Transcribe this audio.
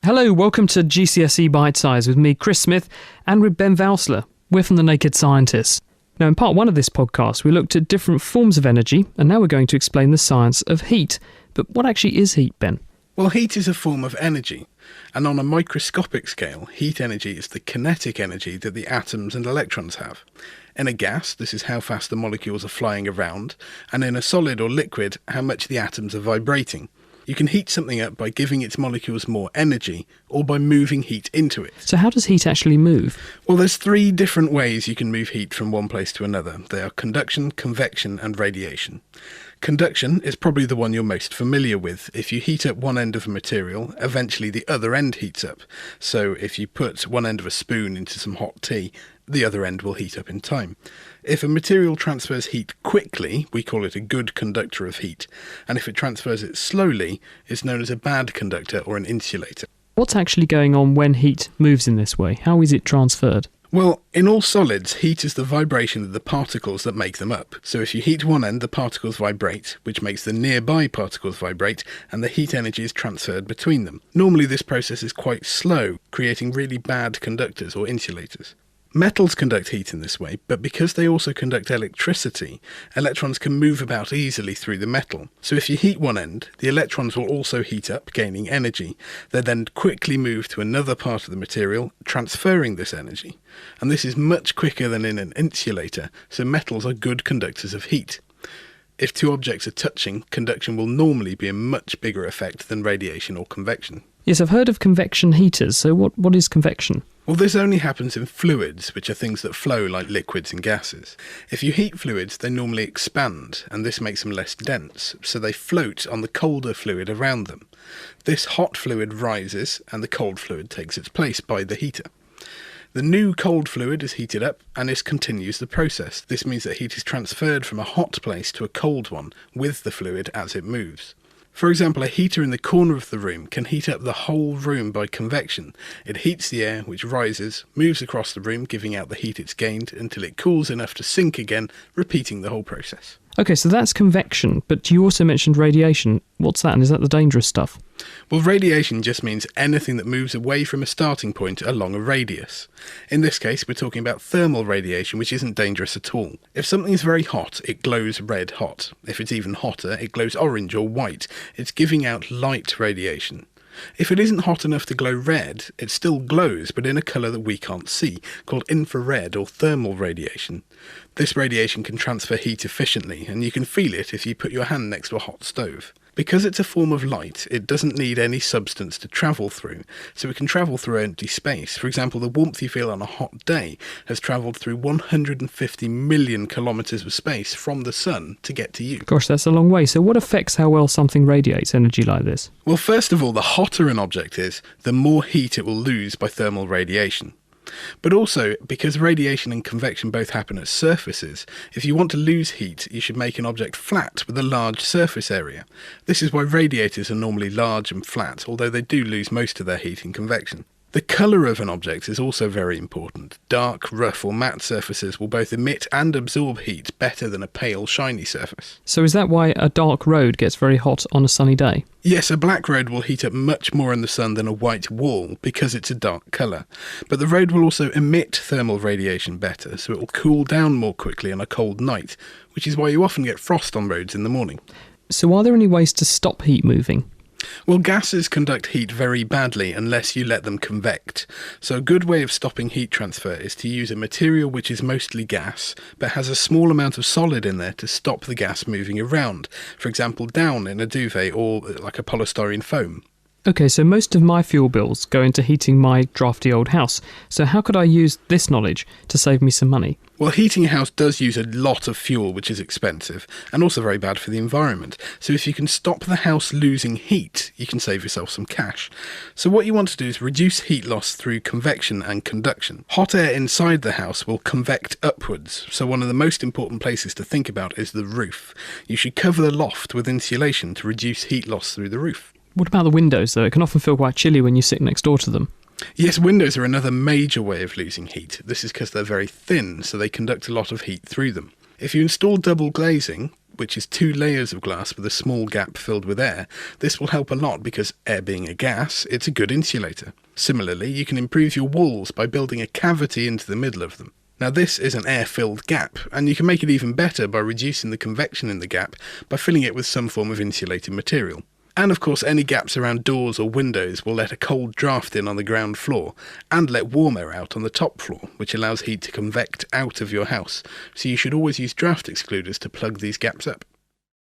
Hello, welcome to GCSE Bite Size with me, Chris Smith, and with Ben Valsler. We're from The Naked Scientists. Now, in part one of this podcast, we looked at different forms of energy, and now we're going to explain the science of heat. But what actually is heat, Ben? Well, heat is a form of energy, and on a microscopic scale, heat energy is the kinetic energy that the atoms and electrons have. In a gas, this is how fast the molecules are flying around, and in a solid or liquid, how much the atoms are vibrating. You can heat something up by giving its molecules more energy, or by moving heat into it. So how does heat actually move? Well, there's three different ways you can move heat from one place to another. They are conduction, convection, and radiation. Conduction is probably the one you're most familiar with. If you heat up one end of a material, eventually the other end heats up. So if you put one end of a spoon into some hot tea, the other end will heat up in time. If a material transfers heat quickly, we call it a good conductor of heat, and if it transfers it slowly, it's known as a bad conductor or an insulator. What's actually going on when heat moves in this way? How is it transferred? Well, in all solids, heat is the vibration of the particles that make them up. So if you heat one end, the particles vibrate, which makes the nearby particles vibrate, and the heat energy is transferred between them. Normally this process is quite slow, creating really bad conductors or insulators. Metals conduct heat in this way, but because they also conduct electricity, electrons can move about easily through the metal. So if you heat one end, the electrons will also heat up, gaining energy. They then quickly move to another part of the material, transferring this energy. And this is much quicker than in an insulator, so metals are good conductors of heat. If two objects are touching, conduction will normally be a much bigger effect than radiation or convection. Yes, I've heard of convection heaters, so what is convection? Well, this only happens in fluids, which are things that flow like liquids and gases. If you heat fluids, they normally expand, and this makes them less dense, so they float on the colder fluid around them. This hot fluid rises, and the cold fluid takes its place by the heater. The new cold fluid is heated up, and this continues the process. This means that heat is transferred from a hot place to a cold one, with the fluid as it moves. For example, a heater in the corner of the room can heat up the whole room by convection. It heats the air, which rises, moves across the room, giving out the heat it's gained, until it cools enough to sink again, repeating the whole process. Okay, so that's convection, but you also mentioned radiation. What's that, and is that the dangerous stuff? Well, radiation just means anything that moves away from a starting point along a radius. In this case, we're talking about thermal radiation, which isn't dangerous at all. If something is very hot, it glows red hot. If it's even hotter, it glows orange or white. It's giving out light radiation. If it isn't hot enough to glow red, it still glows, but in a colour that we can't see, called infrared or thermal radiation. This radiation can transfer heat efficiently, and you can feel it if you put your hand next to a hot stove. Because it's a form of light, it doesn't need any substance to travel through, so it can travel through empty space. For example, the warmth you feel on a hot day has travelled through 150 million kilometres of space from the sun to get to you. Gosh, that's a long way. So what affects how well something radiates energy like this? Well, first of all, the hotter an object is, the more heat it will lose by thermal radiation. But also, because radiation and convection both happen at surfaces, if you want to lose heat, you should make an object flat with a large surface area. This is why radiators are normally large and flat, although they do lose most of their heat in convection. The colour of an object is also very important. Dark, rough or matte surfaces will both emit and absorb heat better than a pale, shiny surface. So is that why a dark road gets very hot on a sunny day? Yes, a black road will heat up much more in the sun than a white wall because it's a dark colour. But the road will also emit thermal radiation better, so it will cool down more quickly on a cold night, which is why you often get frost on roads in the morning. So are there any ways to stop heat moving? Well, gases conduct heat very badly unless you let them convect. So a good way of stopping heat transfer is to use a material which is mostly gas, but has a small amount of solid in there to stop the gas moving around. For example, down in a duvet or like a polystyrene foam. Okay, so most of my fuel bills go into heating my drafty old house. So how could I use this knowledge to save me some money? Well, heating a house does use a lot of fuel, which is expensive, and also very bad for the environment. So if you can stop the house losing heat, you can save yourself some cash. So what you want to do is reduce heat loss through convection and conduction. Hot air inside the house will convect upwards, so one of the most important places to think about is the roof. You should cover the loft with insulation to reduce heat loss through the roof. What about the windows, though? It can often feel quite chilly when you sit next door to them. Yes, windows are another major way of losing heat. This is because they're very thin, so they conduct a lot of heat through them. If you install double glazing, which is 2 layers of glass with a small gap filled with air, this will help a lot because, air being a gas, it's a good insulator. Similarly, you can improve your walls by building a cavity into the middle of them. Now this is an air-filled gap, and you can make it even better by reducing the convection in the gap by filling it with some form of insulating material. And of course, any gaps around doors or windows will let a cold draft in on the ground floor and let warm air out on the top floor, which allows heat to convect out of your house. So you should always use draft excluders to plug these gaps up.